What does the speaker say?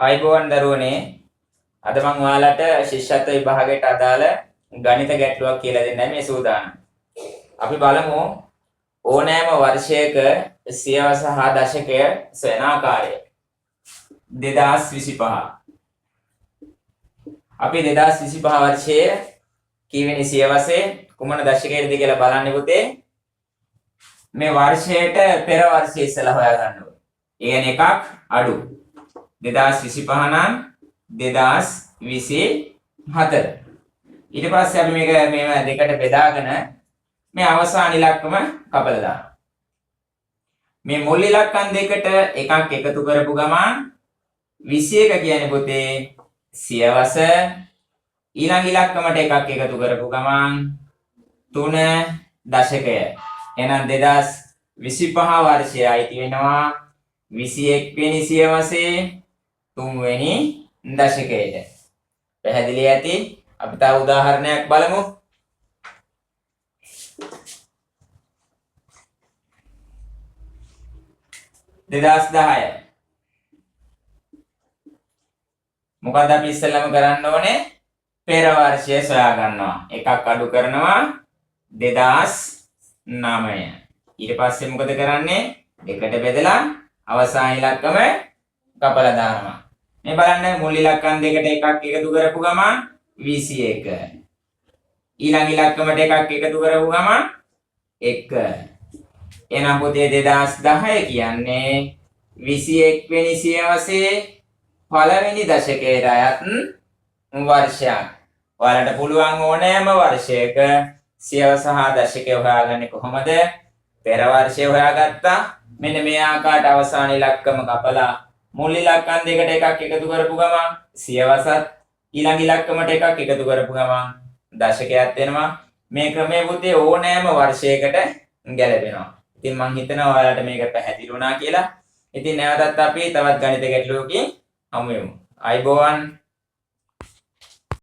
ආයිබෝවන් දරුවනේ අද මම ඔයාලට ශිෂ්‍යත්ව විභාගයට අදාළ ගණිත ගැටලුවක් කියලා දෙන්නයි මේ සූදානම්. අපි බලමු ඕනෑම වර්ෂයක සියවස හා දශකය සොයන ආකාරය. 2025. අපි 2025 වර්ෂයේ කීවෙනි සියවසේ කුමන දශකයේද කියලා බලන්න පුතේ. මේ වර්ෂයට පෙර වර්ෂය ඉස්සලා හොයාගන්න ඕනේ. ඒ කියන්නේ එකක් අඩු. 2025 නම් 2024. ඊට පස්සේ අපි මේක දෙකට බෙදාගෙන මේ අවසාන ඉලක්කම කපලා දානවා. මේ මුල් ඉලක්කම් දෙකට එකක් එකතු කරපු ගමන් 21 කියන්නේ පුතේ සියවස, ඊළඟ ඉලක්කමට එකක් එකතු කරපු ගමන් 3 දශකය. එහෙනම් 2025 වර්ෂයයි අයිති වෙනවා 21 වෙනි සියවසේ 3 වෙනි දශකයට. පැහැදිලි ඇති. අපි තව උදාහරණයක් බලමු. දෙදාස් 10. මොකද අපි ඉස්සෙල්ලාම කරන්න ඕනේ පෙර වර්ෂය සොයා ගන්නවා. එකක් අඩු කරනවා 2009. ඊට පස්සේ මොකද කරන්නේ? දෙකට බෙදලා අවසාන ඉලක්කම කපලා දානවා. මේ බලන්න මුල් ඉලක්කම් දෙකට එකක් එකතු කරපු ගමන් 21. ඊළඟ ඉලක්කමට එකක් එකතු කරපු ගමන් 1. එහෙනම් පුතේ 2010 කියන්නේ 21 වෙනි සියවසේ පළවෙනි දශකයට අයත් වර්ෂයක්. ඔයාලට පුළුවන් ඕනෑම වර්ෂයක සියවස හා දශකය හොයාගන්නේ කොහොමද? පෙර වර්ෂය හොයාගත්තා. මෙන්න මේ ආකාරයට අවසාන ඉලක්කම කපලා මුල් ඉලක්කම් දෙකට එකක් එකතු කරපු ගමන් සියවසත්, ඊළඟ ඉලක්කමට එකක් එකතු කරපු ගමන් දශකයක් වෙනවා. මේ ක්‍රමය පුතේ ඕනෑම වර්ෂයකට ගැලපෙනවා. ඉතින් මම හිතනවා ඔයාලට මේක පැහැදිලි වුණා කියලා. ඉතින් නැවතත් අපි තවත් ගණිත ගැටලුවකින් හමු වෙමු. ආයිබෝවන්.